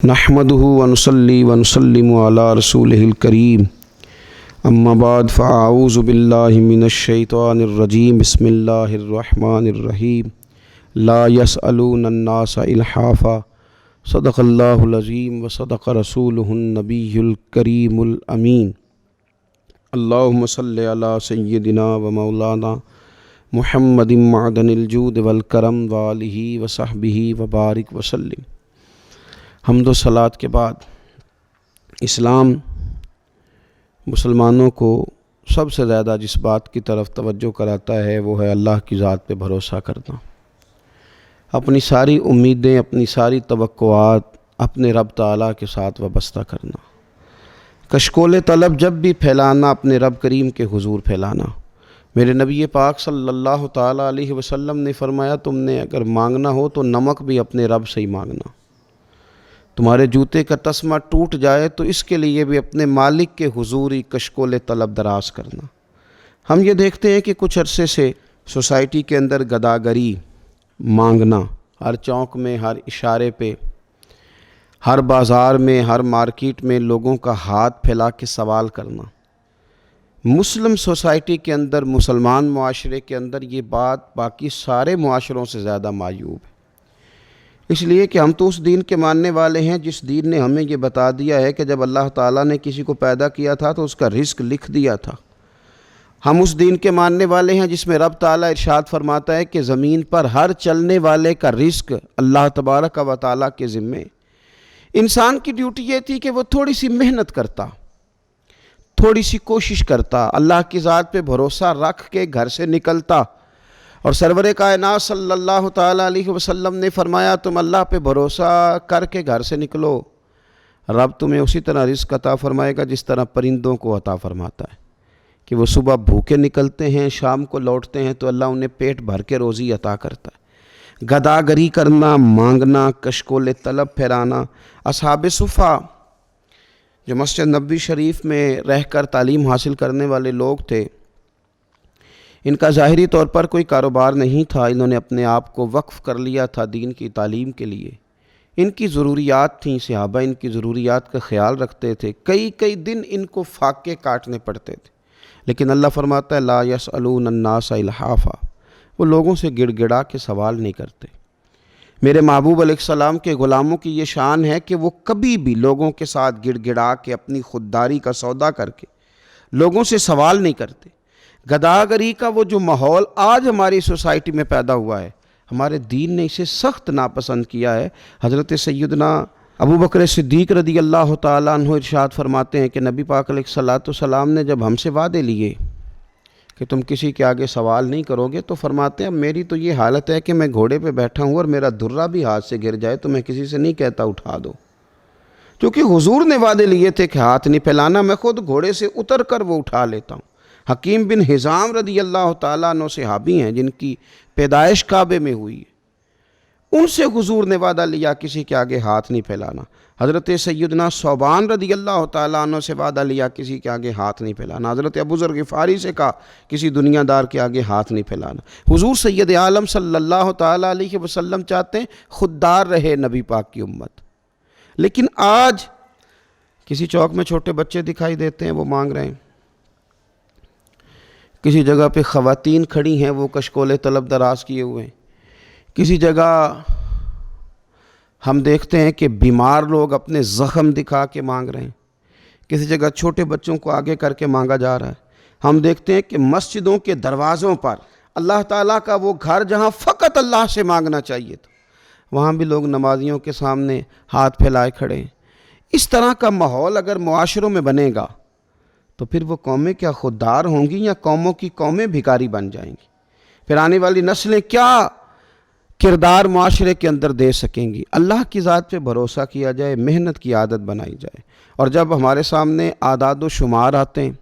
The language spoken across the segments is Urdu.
نحمده ونصلي ونسلم على رسوله الكريم اما بعد فاعوذ بالله من الشيطان الرجيم بسم الله الرحمن الرحيم لا يسألون الناس إلحافا صدق الله العظيم وصدق رسوله النبي الكريم الأمين اللهم صل على سيدنا ومولانا محمد معدن الجود والکرم وآلہ وصحبہ وبارک وسلم۔ حمد و صلات کے بعد اسلام مسلمانوں کو سب سے زیادہ جس بات کی طرف توجہ کراتا ہے وہ ہے اللہ کی ذات پہ بھروسہ کرنا، اپنی ساری امیدیں، اپنی ساری توقعات اپنے رب تعالیٰ کے ساتھ وابستہ کرنا، کشکول طلب جب بھی پھیلانا اپنے رب کریم کے حضور پھیلانا۔ میرے نبی پاک صلی اللہ تعالیٰ علیہ وسلم نے فرمایا، تم نے اگر مانگنا ہو تو نمک بھی اپنے رب سے ہی مانگنا، تمہارے جوتے کا تسمہ ٹوٹ جائے تو اس کے لیے بھی اپنے مالک کے حضور ہی کشکول طلب دراز کرنا۔ ہم یہ دیکھتے ہیں کہ کچھ عرصے سے سوسائٹی کے اندر گداگری، مانگنا، ہر چوک میں، ہر اشارے پہ، ہر بازار میں، ہر مارکیٹ میں لوگوں کا ہاتھ پھیلا کے سوال کرنا، مسلم سوسائٹی کے اندر، مسلمان معاشرے کے اندر یہ بات باقی سارے معاشروں سے زیادہ معیوب ہے، اس لیے کہ ہم تو اس دین کے ماننے والے ہیں جس دین نے ہمیں یہ بتا دیا ہے کہ جب اللہ تعالیٰ نے کسی کو پیدا کیا تھا تو اس کا رزق لکھ دیا تھا۔ ہم اس دین کے ماننے والے ہیں جس میں رب تعالیٰ ارشاد فرماتا ہے کہ زمین پر ہر چلنے والے کا رزق اللہ تبارک و تعالیٰ کے ذمے۔ انسان کی ڈیوٹی یہ تھی کہ وہ تھوڑی سی محنت کرتا، تھوڑی سی کوشش کرتا، اللہ کی ذات پہ بھروسہ رکھ کے گھر سے نکلتا، اور سرور کائنات صلی اللہ تعالیٰ علیہ وسلم نے فرمایا، تم اللہ پہ بھروسہ کر کے گھر سے نکلو، رب تمہیں اسی طرح رزق عطا فرمائے گا جس طرح پرندوں کو عطا فرماتا ہے کہ وہ صبح بھوکے نکلتے ہیں، شام کو لوٹتے ہیں تو اللہ انہیں پیٹ بھر کے روزی عطا کرتا ہے۔ گداگری کرنا، مانگنا، کشکول طلب پھیرانا۔ اصحاب صفہ جو مسجد نبوی شریف میں رہ کر تعلیم حاصل کرنے والے لوگ تھے، ان کا ظاہری طور پر کوئی کاروبار نہیں تھا، انہوں نے اپنے آپ کو وقف کر لیا تھا دین کی تعلیم کے لیے۔ ان کی ضروریات تھیں، صحابہ ان کی ضروریات کا خیال رکھتے تھے، کئی دن ان کو فاقے کاٹنے پڑتے تھے، لیکن اللہ فرماتا ہے لا یسألون الناس الحافا، وہ لوگوں سے گڑ گڑا کے سوال نہیں کرتے۔ میرے محبوب علیہ السلام کے غلاموں کی یہ شان ہے کہ وہ کبھی بھی لوگوں کے ساتھ گڑ گڑا کے اپنی خودداری کا سودا کر کے لوگوں سے سوال نہیں کرتے۔ گداگری کا وہ جو ماحول آج ہماری سوسائٹی میں پیدا ہوا ہے، ہمارے دین نے اسے سخت ناپسند کیا ہے۔ حضرت سیدنا ابو بکر صدیق رضی اللہ تعالیٰ عنہ ارشاد فرماتے ہیں کہ نبی پاک علیہ السلام نے جب ہم سے وعدے لیے کہ تم کسی کے آگے سوال نہیں کرو گے، تو فرماتے ہیں میری تو یہ حالت ہے کہ میں گھوڑے پہ بیٹھا ہوں اور میرا درہ بھی ہاتھ سے گر جائے تو میں کسی سے نہیں کہتا اٹھا دو، کیونکہ حضور نے وعدے لیے تھے کہ ہاتھ نہیں پھیلانا، میں خود گھوڑے سے اتر کر وہ اٹھا لیتا ہوں۔ حکیم بن حزام رضی اللہ تعالیٰ عنہ صحابی ہیں جن کی پیدائش کعبے میں ہوئی ہے، ان سے حضور نے وعدہ لیا کسی کے آگے ہاتھ نہیں پھیلانا۔ حضرت سیدنا ثوبان رضی اللہ تعالیٰ عنہ سے وعدہ لیا کسی کے آگے ہاتھ نہیں پھیلانا۔ حضرت ابو ذر غفاری سے کہا کسی دنیا دار کے آگے ہاتھ نہیں پھیلانا۔ حضور سید عالم صلی اللہ تعالیٰ علیہ وسلم چاہتے ہیں خوددار رہے نبی پاک کی امت، لیکن آج کسی چوک میں چھوٹے بچے دکھائی دیتے ہیں وہ مانگ رہے ہیں، کسی جگہ پہ خواتین کھڑی ہیں وہ کشکول طلب دراز کیے ہوئے ہیں، کسی جگہ ہم دیکھتے ہیں کہ بیمار لوگ اپنے زخم دکھا کے مانگ رہے ہیں، کسی جگہ چھوٹے بچوں کو آگے کر کے مانگا جا رہا ہے۔ ہم دیکھتے ہیں کہ مسجدوں کے دروازوں پر اللہ تعالیٰ کا وہ گھر جہاں فقط اللہ سے مانگنا چاہیے تھا، وہاں بھی لوگ نمازیوں کے سامنے ہاتھ پھیلائے کھڑے ہیں۔ اس طرح کا ماحول اگر معاشروں میں بنے گا تو پھر وہ قومیں کیا خوددار ہوں گی یا قوموں کی قومیں بھکاری بن جائیں گی؟ پھر آنے والی نسلیں کیا کردار معاشرے کے اندر دے سکیں گی؟ اللہ کی ذات پہ بھروسہ کیا جائے، محنت کی عادت بنائی جائے، اور جب ہمارے سامنے اعداد و شمار آتے ہیں،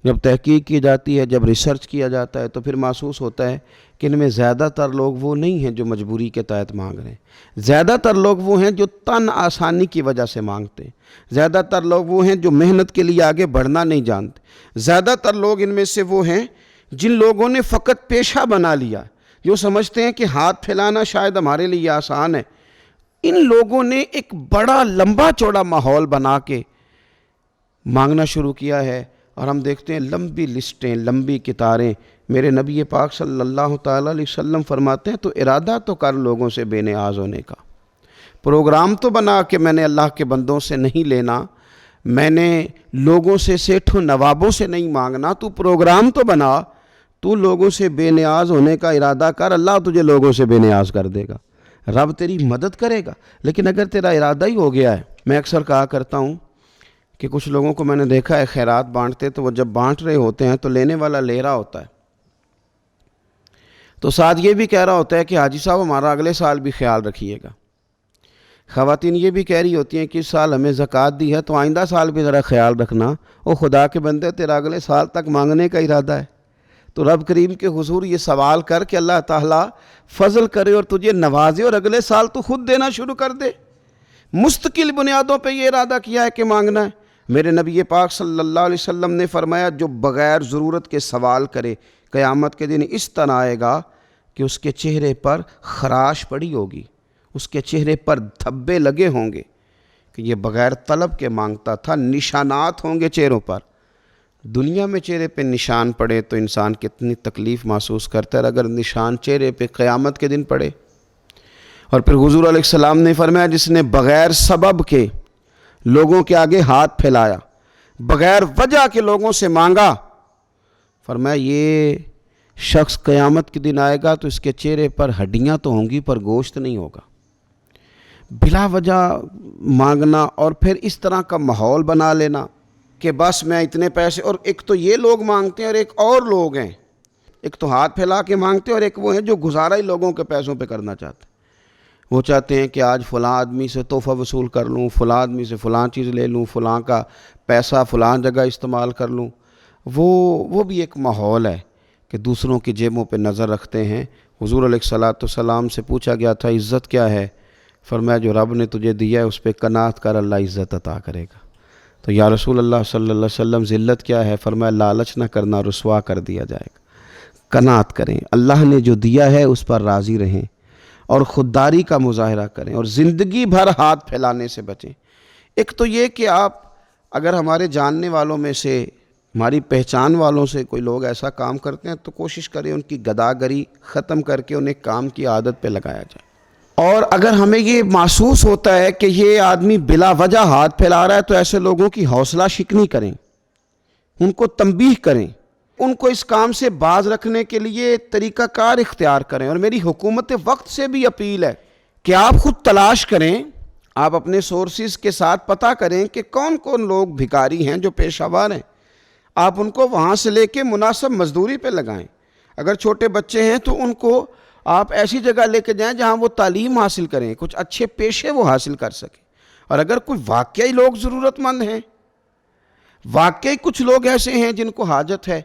جب تحقیق کی جاتی ہے، جب ریسرچ کیا جاتا ہے، تو پھر محسوس ہوتا ہے کہ ان میں زیادہ تر لوگ وہ نہیں ہیں جو مجبوری کے تحت مانگ رہے ہیں، زیادہ تر لوگ وہ ہیں جو تن آسانی کی وجہ سے مانگتے ہیں، زیادہ تر لوگ وہ ہیں جو محنت کے لیے آگے بڑھنا نہیں جانتے، زیادہ تر لوگ ان میں سے وہ ہیں جن لوگوں نے فقط پیشہ بنا لیا، جو سمجھتے ہیں کہ ہاتھ پھیلانا شاید ہمارے لیے آسان ہے، ان لوگوں نے ایک بڑا لمبا چوڑا ماحول بنا کے مانگنا شروع کیا ہے، اور ہم دیکھتے ہیں لمبی لسٹیں، لمبی قطاریں۔ میرے نبی پاک صلی اللہ تعالیٰ علیہ وسلم فرماتے ہیں تو ارادہ تو کر لوگوں سے بے نیاز ہونے کا، پروگرام تو بنا کہ میں نے اللہ کے بندوں سے نہیں لینا، میں نے لوگوں سے سیٹھوں نوابوں سے نہیں مانگنا، تو پروگرام تو بنا، تو لوگوں سے بے نیاز ہونے کا ارادہ کر، اللہ تجھے لوگوں سے بے نیاز کر دے گا، رب تیری مدد کرے گا۔ لیکن اگر تیرا ارادہ ہی ہو گیا ہے، میں اکثر کہا کرتا ہوں کہ کچھ لوگوں کو میں نے دیکھا ہے خیرات بانٹتے، تو وہ جب بانٹ رہے ہوتے ہیں تو لینے والا لے رہا ہوتا ہے، تو ساتھ یہ بھی کہہ رہا ہوتا ہے کہ حاجی صاحب ہمارا اگلے سال بھی خیال رکھیے گا۔ خواتین یہ بھی کہہ رہی ہوتی ہیں کہ اس سال ہمیں زکوٰۃ دی ہے تو آئندہ سال بھی ذرا خیال رکھنا، او خدا کے بندے تیرا اگلے سال تک مانگنے کا ارادہ ہے، تو رب کریم کے حضور یہ سوال کر کہ اللہ تعالیٰ فضل کرے اور تجھے نوازے اور اگلے سال تو خود دینا شروع کر دے۔ مستقل بنیادوں پہ یہ ارادہ کیا ہے کہ مانگنا ہے۔ میرے نبی پاک صلی اللہ علیہ وسلم نے فرمایا جو بغیر ضرورت کے سوال کرے قیامت کے دن اس طرح آئے گا کہ اس کے چہرے پر خراش پڑی ہوگی، اس کے چہرے پر دھبے لگے ہوں گے کہ یہ بغیر طلب کے مانگتا تھا، نشانات ہوں گے چہروں پر۔ دنیا میں چہرے پہ نشان پڑے تو انسان کتنی تکلیف محسوس کرتا ہے، اگر نشان چہرے پہ قیامت کے دن پڑے۔ اور پھر حضور علیہ السلام نے فرمایا جس نے بغیر سبب کے لوگوں کے آگے ہاتھ پھیلایا، بغیر وجہ کے لوگوں سے مانگا، فرمایا یہ شخص قیامت کے دن آئے گا تو اس کے چہرے پر ہڈیاں تو ہوں گی پر گوشت نہیں ہوگا۔ بلا وجہ مانگنا اور پھر اس طرح کا ماحول بنا لینا کہ بس میں اتنے پیسے، اور ایک تو یہ لوگ مانگتے ہیں اور ایک اور لوگ ہیں، ایک تو ہاتھ پھیلا کے مانگتے ہیں اور ایک وہ ہیں جو گزارا ہی لوگوں کے پیسوں پہ کرنا چاہتے ہیں۔ وہ چاہتے ہیں کہ آج فلاں آدمی سے تحفہ وصول کر لوں، فلاں آدمی سے فلاں چیز لے لوں، فلاں کا پیسہ فلاں جگہ استعمال کر لوں۔ وہ بھی ایک ماحول ہے کہ دوسروں کی جیبوں پہ نظر رکھتے ہیں۔ حضور علیہ السلام سے پوچھا گیا تھا عزت کیا ہے؟ فرمایا جو رب نے تجھے دیا ہے اس پہ قناعت کر، اللہ عزت عطا کرے گا۔ تو یا رسول اللہ صلی اللہ علیہ وسلم ذلت کیا ہے؟ فرمایا لالچ نہ کرنا، رسوا کر دیا جائے گا۔ قناعت کریں، اللہ نے جو دیا ہے اس پر راضی رہیں اور خودداری کا مظاہرہ کریں اور زندگی بھر ہاتھ پھیلانے سے بچیں۔ ایک تو یہ کہ آپ اگر ہمارے جاننے والوں میں سے، ہماری پہچان والوں سے کوئی لوگ ایسا کام کرتے ہیں تو کوشش کریں ان کی گداگری ختم کر کے انہیں کام کی عادت پہ لگایا جائے۔ اور اگر ہمیں یہ محسوس ہوتا ہے کہ یہ آدمی بلا وجہ ہاتھ پھیلا رہا ہے تو ایسے لوگوں کی حوصلہ شکنی کریں، ان کو تنبیہ کریں، ان کو اس کام سے باز رکھنے کے لیے طریقہ کار اختیار کریں۔ اور میری حکومت وقت سے بھی اپیل ہے کہ آپ خود تلاش کریں، آپ اپنے سورسز کے ساتھ پتہ کریں کہ کون کون لوگ بھکاری ہیں جو پیشہ ور ہیں، آپ ان کو وہاں سے لے کے مناسب مزدوری پہ لگائیں۔ اگر چھوٹے بچے ہیں تو ان کو آپ ایسی جگہ لے کے جائیں جہاں وہ تعلیم حاصل کریں، کچھ اچھے پیشے وہ حاصل کر سکیں۔ اور اگر کوئی واقعی لوگ ضرورت مند ہیں، واقعی کچھ لوگ ایسے ہیں جن کو حاجت ہے،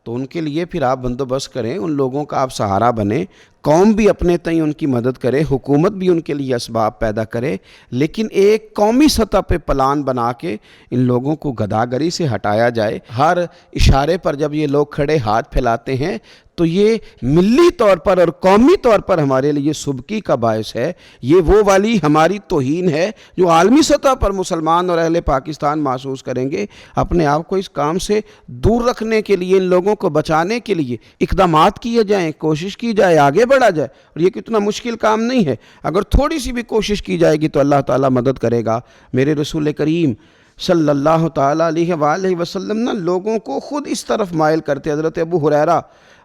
تو ان کے لیے پھر آپ بندوبست کریں، ان لوگوں کا آپ سہارا بنیں، قوم بھی اپنے تئیں ان کی مدد کرے، حکومت بھی ان کے لیے اسباب پیدا کرے، لیکن ایک قومی سطح پہ پلان بنا کے ان لوگوں کو گداگری سے ہٹایا جائے۔ ہر اشارے پر جب یہ لوگ کھڑے ہاتھ پھیلاتے ہیں تو یہ ملی طور پر اور قومی طور پر ہمارے لیے سبکی کا باعث ہے۔ یہ وہ والی ہماری توہین ہے جو عالمی سطح پر مسلمان اور اہل پاکستان محسوس کریں گے۔ اپنے آپ کو اس کام سے دور رکھنے کے لیے، ان لوگوں کو بچانے کے لیے اقدامات کیے جائیں، کوشش کی جائے، آگے بڑھا جائے۔ اور یہ کتنا مشکل کام نہیں ہے، اگر تھوڑی سی بھی کوشش کی جائے گی تو اللہ تعالیٰ مدد کرے گا۔ میرے رسول کریم صلی اللہ تعالیٰ علیہ وآلہ وسلم نا لوگوں کو خود اس طرف مائل کرتے۔ حضرت ابو ہریرہ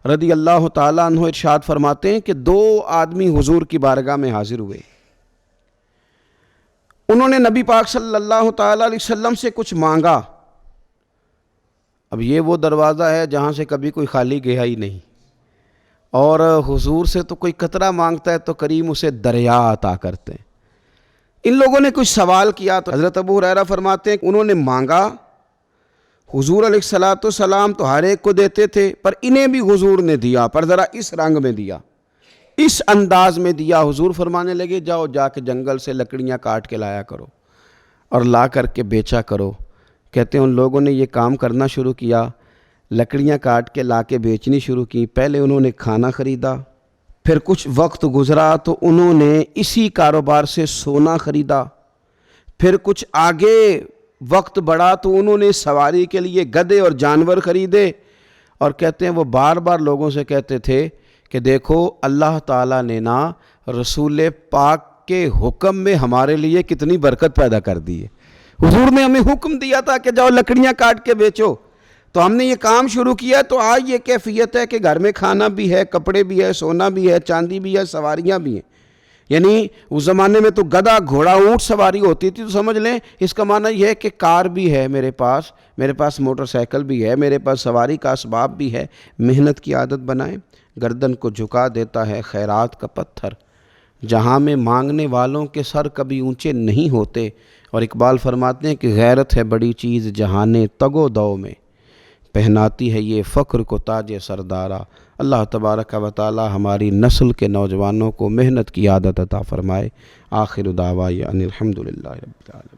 رضی اللہ تعالیٰ عنہ ارشاد فرماتے ہیں کہ 2 آدمی حضور کی بارگاہ میں حاضر ہوئے، انہوں نے نبی پاک صلی اللہ تعالیٰ علیہ وسلم سے کچھ مانگا۔ اب یہ وہ دروازہ ہے جہاں سے کبھی کوئی خالی گیا ہی نہیں، اور حضور سے تو کوئی قطرہ مانگتا ہے تو کریم اسے دریا عطا کرتے ہیں۔ ان لوگوں نے کچھ سوال کیا تو حضرت ابو ہریرہ فرماتے ہیں کہ انہوں نے مانگا، حضور علیہ السلام تو ہر ایک کو دیتے تھے، پر انہیں بھی حضور نے دیا، پر ذرا اس رنگ میں دیا، اس انداز میں دیا۔ حضور فرمانے لگے جاؤ جا کے جنگل سے لکڑیاں کاٹ کے لایا کرو اور لا کر کے بیچا کرو۔ کہتے ہیں ان لوگوں نے یہ کام کرنا شروع کیا، لکڑیاں کاٹ کے لا کے بیچنی شروع کی۔ پہلے انہوں نے کھانا خریدا، پھر کچھ وقت گزرا تو انہوں نے اسی کاروبار سے سونا خریدا، پھر کچھ آگے وقت بڑھا تو انہوں نے سواری کے لیے گدھے اور جانور خریدے، اور کہتے ہیں وہ بار بار لوگوں سے کہتے تھے کہ دیکھو اللہ تعالیٰ نے نا رسول پاک کے حکم میں ہمارے لیے کتنی برکت پیدا کر دی ہے۔ حضور نے ہمیں حکم دیا تھا کہ جاؤ لکڑیاں کاٹ کے بیچو، تو ہم نے یہ کام شروع کیا، تو آج یہ کیفیت ہے کہ گھر میں کھانا بھی ہے، کپڑے بھی ہے، سونا بھی ہے، چاندی بھی ہے، سواریاں بھی ہیں۔ یعنی اس زمانے میں تو گدھا گھوڑا اونٹ سواری ہوتی تھی، تو سمجھ لیں اس کا معنی یہ ہے کہ کار بھی ہے میرے پاس موٹر سائیکل بھی ہے، میرے پاس سواری کا اسباب بھی ہے۔ محنت کی عادت بنائیں۔ گردن کو جھکا دیتا ہے خیرات کا پتھر، جہاں میں مانگنے والوں کے سر کبھی اونچے نہیں ہوتے۔ اور اقبال فرماتے ہیں کہ غیرت ہے بڑی چیز جہانے تگ و دو میں، پہناتی ہے یہ فخر کو تاج سردارا۔ اللہ تبارک و تعالی ہماری نسل کے نوجوانوں کو محنت کی عادت عطا فرمائے۔ آخر دعوانا ان الحمدللہ رب العالمین۔